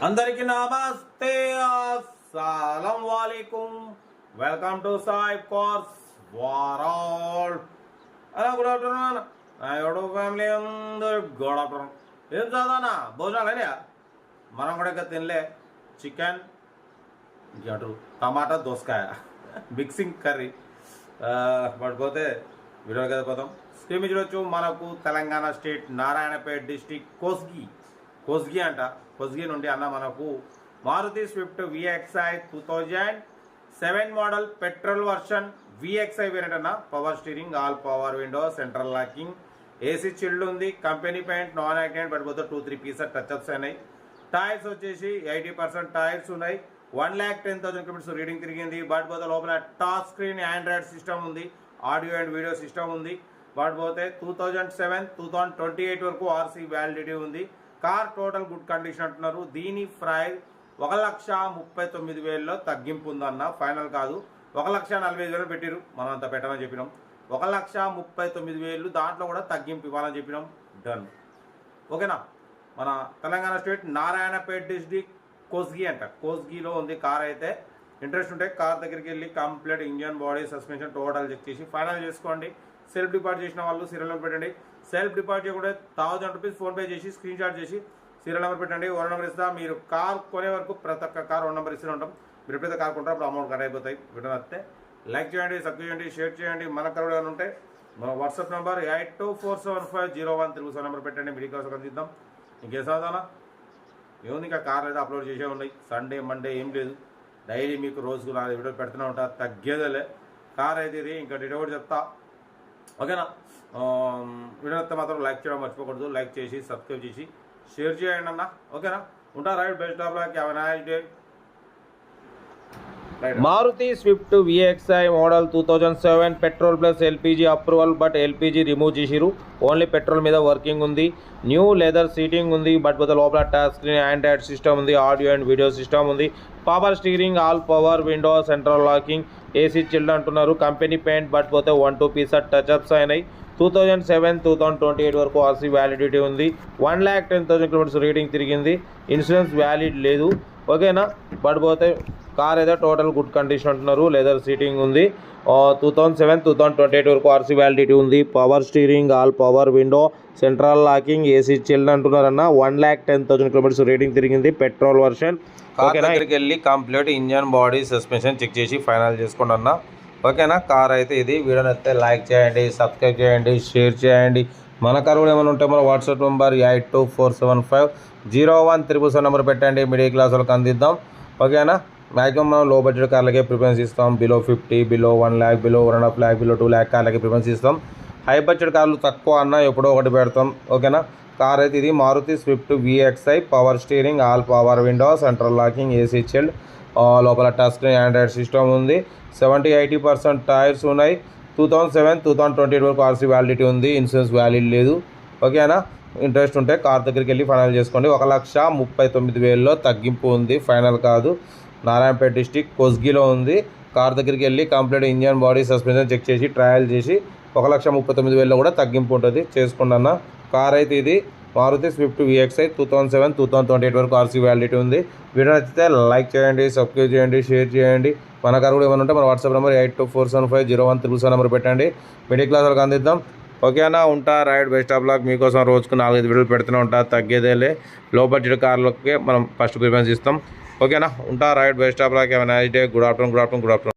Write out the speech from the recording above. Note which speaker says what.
Speaker 1: అందరికి నమస్తే, అస్సలం వాలేకుం. Welcome to Sai cars world. అలా గుడ్ ఆఫ్టర్నూన్ నా యూట్యూబ్ ఫ్యామిలీ అందరు గుడ్ ఆఫ్టర్నూన్. ఏం చదవనా భోజనాలు అయినా మనం కూడా ఇంకా తినలే. చికెన్ అటు టమాటా దోసకాయ మిక్సింగ్ కర్రీ పడిపోతే వీడియో కదా పోతాం. స్క్రీన్ మీద చూడొచ్చు. మనకు తెలంగాణ స్టేట్ నారాయణపేట్ డిస్టిక్ కోస్గి అంట. కోస్గి నుండి అన్న మనకు Maruti Swift VXI 2007 model petrol version VXI variant అన్న. Power steering, all power window, central locking, AC chilled ఉంది, కంపెనీ పెయింట్, నాన్ యాక్సిడెంట్ పడిపోతే 2-3 పీసెస్ టచ్అప్స్ అయినాయి. టైర్స్ వచ్చేసి 80% టైర్స్ ఉన్నాయి. 1,10,000 కిలోమీటర్స్ రీడింగ్ తిరిగింది. పడిపోతే లోపల టచ్ స్క్రీన్ ఆండ్రాయిడ్ సిస్టమ్ ఉంది, ఆడియో అండ్ వీడియో సిస్టమ్ ఉంది. పడిపోతే 2007-2028 వరకు ఆర్సీ వ్యాలిడిటీ ఉంది. కార్ టోటల్ గుడ్ కండిషన్ అంటున్నారు. దీని ప్రైస్ 1,39,000 తగ్గింపు ఉందన్న. ఫైనల్ కాదు, 1,45,000 పెట్టిరు. మనం అంత పెట్టమని చెప్పినాం. 1,39,000 దాంట్లో కూడా తగ్గింపు ఇవ్వాలని చెప్పినాం. డన్. ఓకేనా. మన తెలంగాణ స్టేట్ నారాయణపేట్ డిస్ట్రిక్ట్ కోస్గి అంట. కోస్గిలో ఉంది కార్. అయితే ఇంట్రెస్ట్ ఉంటే కార్ దగ్గరికి వెళ్ళి complete engine, body, suspension total check చేసి ఫైనల్ చేసుకోండి. సెల్ఫ్ డిపాజిట్ చేసిన వాళ్ళు సీరియల్ నెంబర్ పెట్టండి. సెల్ఫ్ డిపాజిట్ చేయకుండా 1,000 రూపీస్ ఫోన్పే చేసి స్క్రీన్ షాట్ చేసి సీరియల్ నెంబర్ పెట్టండి. ఓన్ నెంబర్ ఇస్తా. మీరు కార్ కొనే వరకు ప్రతి ఒక్క కార్ ఓన్ నెంబర్ ఇస్తూనే ఉంటాం. మీరు ఎప్పుడైతే కార్ కొంటారో అప్పుడు అమౌంట్ కట్ అయిపోతాయి. వీడియో నచ్చితే లైక్ చేయండి, సబ్స్క్రైబ్ చేయండి, షేర్ చేయండి. మన కార్ ఏమైనా ఉంటే మన వాట్సాప్ నెంబర్ 82475013 నెంబర్ పెట్టండి. మీకు కోసం అందిద్దాం. ఇంకేం సాధానా ఏముంది, ఇంకా కార్ అయితే అప్లోడ్ చేసే ఉన్నాయి. సండే మండే ఏం లేదు, డైలీ మీకు రోజుకు 4 వీడియోలు పెడుతూనే ఉంటా. తగ్గేదేలే. కార్ అయితే ఇది ఇంకా డీటెయిల్ కూడా చెప్తా. ఓకేనా. వీడియో అయితే మాత్రం లైక్ చేయడం మర్చిపోకూడదు. లైక్ చేసి సబ్స్క్రైబ్ చేసి షేర్ చేయండి అన్న. ఓకేనా. ఉంటా. Right. Best of luck. Have a nice day. Maruti Swift VXI model 2007 petrol plus LPG approval. But LPG remove చేసిరు. ఓన్లీ పెట్రోల్ మీద వర్కింగ్ ఉంది. న్యూ లెదర్ సీటింగ్ ఉంది. బట్ లోపల టచ్ స్క్రీన్ ఆండ్రాయిడ్ సిస్టమ్ ఉంది, ఆడియో అండ్ వీడియో సిస్టమ్ ఉంది. Power steering, all power window, central locking, AC chilled అంటున్నారు. Company paint but 1-2 pieces touch ups అయినాయి. 2007-2028 వరకు ఆర్సీ వ్యాలిడిటీ ఉంది. 1,10,000 కిలోమీటర్స్ రీడింగ్ తిరిగింది. ఇన్సూరెన్స్ వ్యాలిడ్ లేదు. ఓకేనా. పడిపోతే కార్ అయితే టోటల్ గుడ్ కండిషన్ అంటున్నారు. లెదర్ సీటింగ్ ఉంది. 2007-2028 వరకు ఆర్సీ వ్యాలిడిటీ ఉంది. Power steering, all power window, central locking, AC chilled అంటున్నారన్న. 1,10,000 కిలోమీటర్స్ రీడింగ్ తిరిగింది. Petrol version. ఓకేనా. ఇక్కడికి వెళ్ళి complete engine, body, suspension check చేసి ఫైనల్ చేసుకోండి అన్న. ఓకేనా. కార్ అయితే ఇది. వీడియోని అయితే లైక్ చేయండి, సబ్స్క్రైబ్ చేయండి, షేర్ చేయండి. మన కార్ కూడా ఏమైనా ఉంటే మన వాట్సాప్ నెంబర్ 82475013 నెంబర్ పెట్టండి. మిడిల్ క్లాస్ వాళ్ళకి అందిద్దాం. ఓకేనా. మ్యాక్సిమం మనం లో బడ్జెట్ కార్లకే ప్రిఫరెన్స్ ఇస్తాం. Below 50, below 1 lakh, below 1.5 lakh, below 2 lakh కార్లకి ప్రిఫరెన్స్ ఇస్తాం. హై బడ్జెట్ కార్లు తక్కువ అన్న ఎప్పుడో ఒకటి పెడతాం. ఓకేనా. కార్ అయితే ఇది. Maruti Swift VXi. Power steering, all power window, central locking, AC chilled, లోపల టచ్ స్క్రీన్ ఆండ్రాయిడ్ సిస్టమ్ ఉంది. 70-80% టైర్స్ ఉన్నాయి. 2007-2028 వరకు ఆర్సీ వ్యాలిడిటీ ఉంది. ఇన్సూరెన్స్ వ్యాలిడ్ లేదు. ఓకేనా. ఇంట్రెస్ట్ ఉంటే కార్ దగ్గరికి వెళ్ళి ఫైనల్ చేసుకోండి. 1,39,000 తగ్గింపు ఉంది. ఫైనల్ కాదు. నారాయణపేట డిస్టిక్ కోస్గిలో ఉంది. కార్ దగ్గరికి వెళ్ళి complete engine, body, suspension check చేసి ట్రయల్ చేసి 1,39,000 కూడా తగ్గింపు ఉంటుంది. చేసుకోండి అన్న. కార్ అయితే ఇది. మారుతి స్విఫ్ట్ విఎక్స్ఐ 2007-2028 వరకు ఆర్సీ వ్యాలిడిటీ ఉంది. వీడియో నచ్చితే లైక్ చేయండి, సబ్స్క్రైబ్ చేయండి, షేర్ చేయండి. మన కార్ కూడా ఏమైనా ఉంటే మన వాట్సాప్ నెంబర్ 82475013 నెంబర్ పెట్టండి. మిడిల్ క్లాస్ వాళ్ళకి అందిద్దాం. ఓకేనా. ఉంటా. రైట్. Best of luck. మీకోసం రోజుకు 4-5 వీడియోలు పెడుతూనే ఉంటా. తగ్గేదేలే. లో బడ్జెట్ కార్లకే మనం ఫస్ట్ ప్రిఫరెన్స్ ఇస్తాం. ఓకేనా. ఉంటా. Right. Best of luck. Have a nice day. Good afternoon.